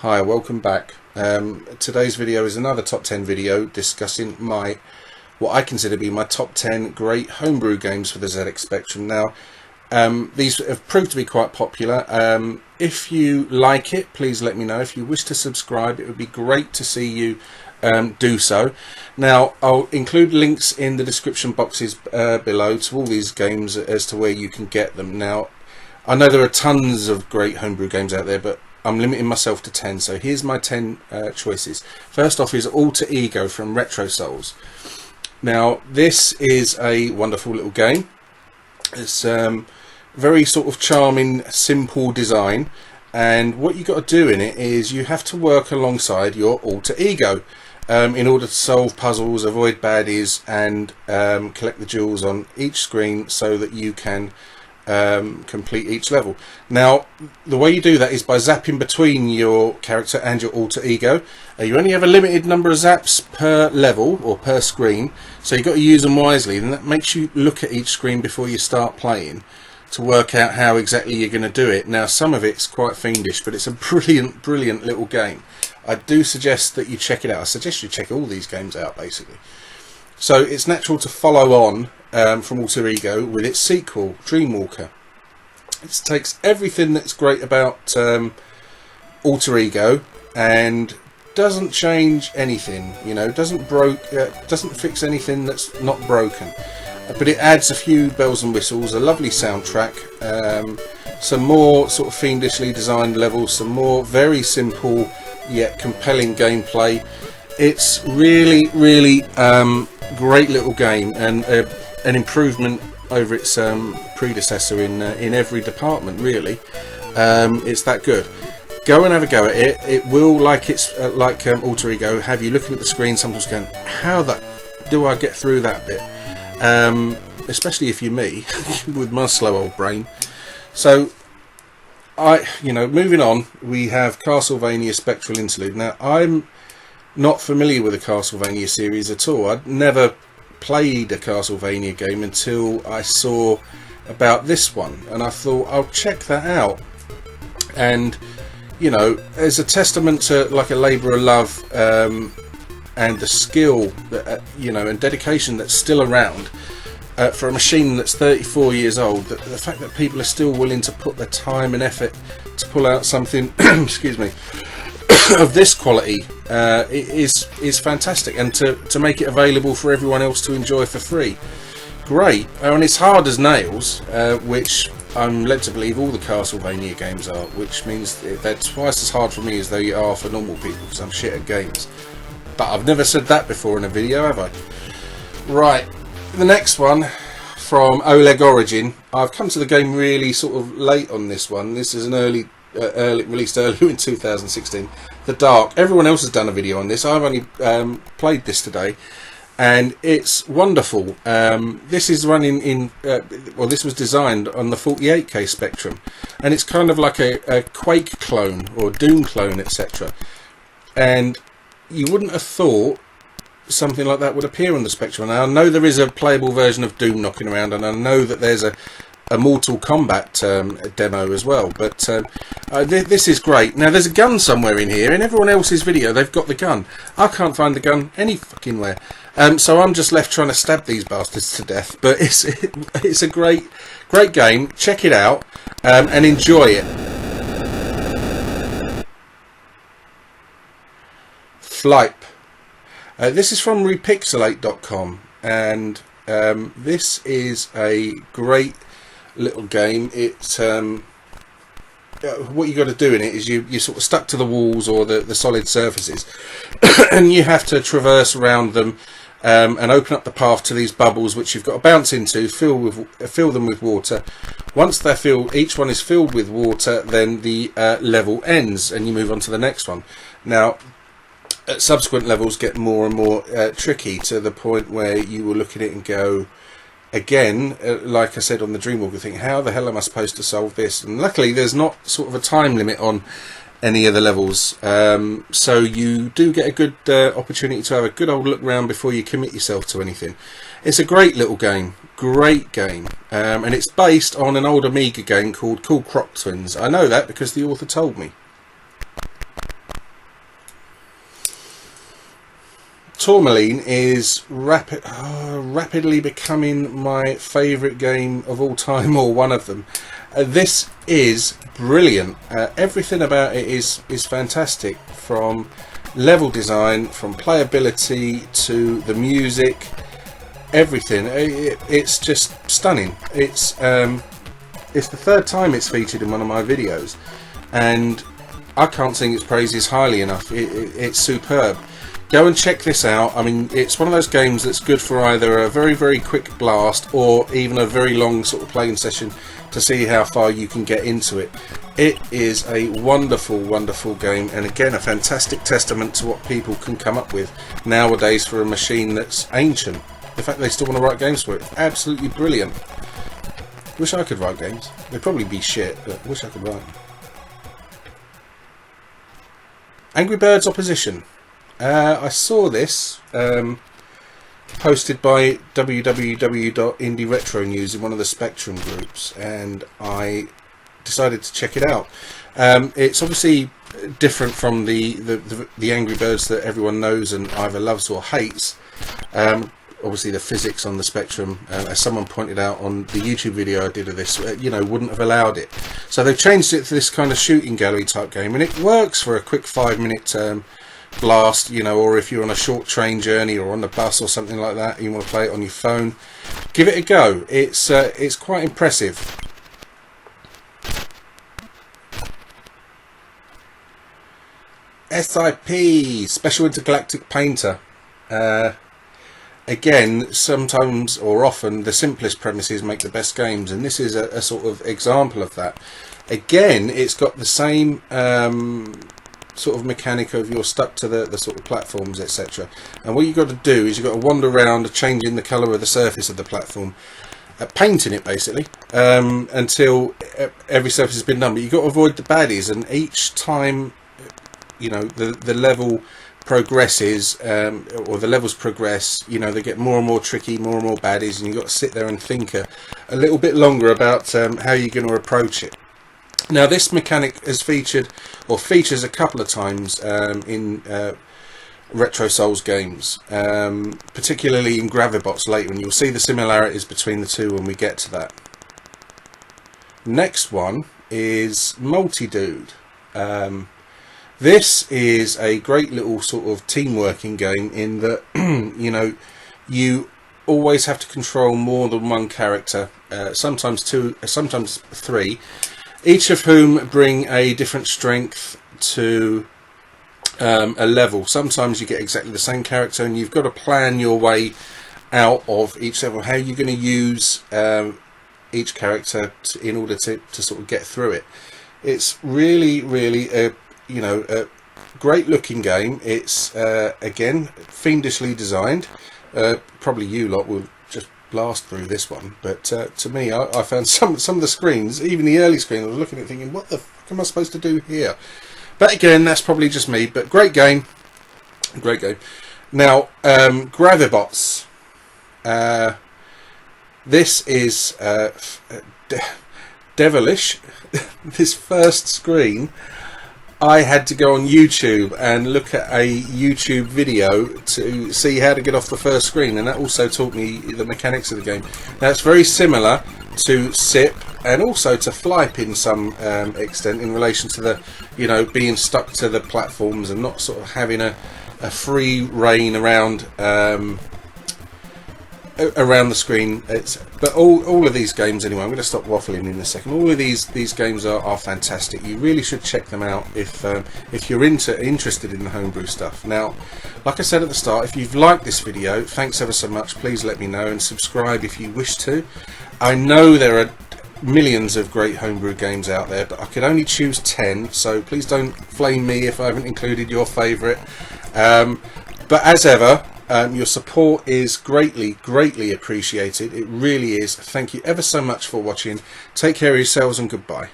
Hi, welcome back. Today's video is another top 10 video discussing what I consider to be my top 10 great homebrew games for the ZX Spectrum. Now, these have proved to be quite popular. If you like it, please let me know. If you wish to subscribe, it would be great to see you do so. Now, I'll include links in the description boxes below to all these games as to where you can get them. Now, I know there are tons of great homebrew games out there, but I'm limiting myself to 10, so here's my 10 choices. First off is Alter Ego from Retro Souls. Now, this is a wonderful little game. It's very sort of charming, simple design, and what you've got to do in it is you have to work alongside your alter ego in order to solve puzzles, avoid baddies, and collect the jewels on each screen so that you can complete each level. Now, the way you do that is by zapping between your character and your alter ego. You only have a limited number of zaps per level or per screen, so you've got to use them wisely, and that makes you look at each screen before you start playing to work out how exactly you're going to do it. Now, some of it's quite fiendish, but it's a brilliant little game. I do suggest that you check it out. I suggest you check all these games out, basically. So it's natural to follow on from Alter Ego with its sequel, Dreamwalker. It takes everything that's great about Alter Ego and doesn't change anything. You know, doesn't fix anything that's not broken. But it adds a few bells and whistles, a lovely soundtrack, some more sort of fiendishly designed levels, some more very simple yet compelling gameplay. It's really great little game, and an improvement over its predecessor in every department, really. It's that good. Go and have a go at it. It will, like Alter Ego, have you looking at the screen sometimes going, how do I get through that bit? Especially if you're me with my slow old brain. So moving on, we have Castlevania Spectral Interlude. Now, I'm not familiar with the Castlevania series at all. I'd never played a Castlevania game until I saw about this one, and I thought I'll check that out. And as a testament to like a labour of love and the skill that and dedication that's still around for a machine that's 34 years old, the fact that people are still willing to put the time and effort to pull out something excuse me, of this quality is fantastic, and to make it available for everyone else to enjoy for free. Great. And it's hard as nails, which I'm led to believe all the Castlevania games are, which means they're twice as hard for me as they are for normal people, because I'm shit at games. But I've never said that before in a video, have I? Right, the next one from Oleg Origin. I've come to the game really sort of late on this one. This is an released earlier in 2016. The Dark. Everyone else has done a video on this. I've only played this today, and it's wonderful. This is running in this was designed on the 48K Spectrum, and it's kind of like a Quake clone or Doom clone, etc. And you wouldn't have thought something like that would appear on the Spectrum. Now, I know there is a playable version of Doom knocking around, and I know that there's a Mortal Kombat demo as well, but this is great. Now, there's a gun somewhere in here. In everyone else's video, they've got the gun. I can't find the gun any fucking where. So I'm just left trying to stab these bastards to death. But it's a great game. Check it out and enjoy it. Flipe. This is from repixelate.com, and this is a great little game. It's what you got to do in it is you're sort of stuck to the walls or the solid surfaces, and you have to traverse around them and open up the path to these bubbles, which you've got to bounce into, fill them with water. Once they're filled, each one is filled with water, then the level ends and you move on to the next one. Now, subsequent levels get more and more tricky, to the point where you will look at it and go, again, like I said on the Dreamwalker thing, how the hell am I supposed to solve this? And luckily there's not sort of a time limit on any of the levels, so you do get a good opportunity to have a good old look round before you commit yourself to anything. It's a great little game, and it's based on an old Amiga game called Cool Croc Twins. I know that because the author told me. Tourmaline is rapidly becoming my favourite game of all time, or one of them. This is brilliant. Everything about it is fantastic, from level design, from playability to the music, everything. It's just stunning. It's the third time it's featured in one of my videos, and I can't sing its praises highly enough. It's superb. Go and check this out. I mean, it's one of those games that's good for either a very, very quick blast or even a very long sort of playing session to see how far you can get into it. It is a wonderful, wonderful game, and again, a fantastic testament to what people can come up with nowadays for a machine that's ancient. The fact they still want to write games for it, absolutely brilliant. Wish I could write games. They'd probably be shit, but wish I could write them. Angry Birds Opposition. I saw this posted by www.indieretro news in one of the Spectrum groups, and I decided to check it out. It's obviously different from the Angry Birds that everyone knows and either loves or hates. Obviously the physics on the Spectrum, as someone pointed out on the YouTube video I did of this, wouldn't have allowed it. So they've changed it to this kind of shooting gallery type game, and it works for a quick 5-minute blast, or if you're on a short train journey or on the bus or something like that, you want to play it on your phone, give it a go. It's quite impressive. SIP, Special Intergalactic Painter. Again, sometimes or often the simplest premises make the best games, and this is a sort of example of that. Again, it's got the same sort of mechanic of you're stuck to the sort of platforms, etc. And what you've got to do is you've got to wander around changing the colour of the surface of the platform, painting it basically, until every surface has been done. But you've got to avoid the baddies, and each time the level progresses, or the levels progress, they get more and more tricky, more and more baddies, and you've got to sit there and think a little bit longer about how you're going to approach it. Now, this mechanic has featured, or features a couple of times in Retro Souls games, particularly in Gravibots later, and you'll see the similarities between the two when we get to that. Next one is Multidude. This is a great little sort of team working game in that you always have to control more than one character, sometimes two, sometimes three, each of whom bring a different strength to a level. Sometimes you get exactly the same character, and you've got to plan your way out of each level, how you're going to use each character in order to sort of get through it. It's really, really a great looking game. It's again fiendishly designed. Probably you lot will just blast through this one, but to me, I found some of the screens, even the early screen, I was looking at thinking, what the fuck am I supposed to do here? But again, that's probably just me. But great game. Now, Gravibots. This is devilish. This first screen, I had to go on YouTube and look at a YouTube video to see how to get off the first screen, and that also taught me the mechanics of the game. Now, it's very similar to SIP and also to Flype in some extent, in relation to the being stuck to the platforms and not sort of having a free reign around the screen. But all of these games, anyway, I'm going to stop waffling in a second. All of these games are fantastic. You really should check them out if you're interested in the homebrew stuff. Now, like I said at the start, if you've liked this video, thanks ever so much. Please let me know and subscribe if you wish to. I know there are millions of great homebrew games out there, but I could only choose 10, so please don't flame me if I haven't included your favourite. But as ever, your support is greatly appreciated. It really is. Thank you ever so much for watching. Take care of yourselves and goodbye.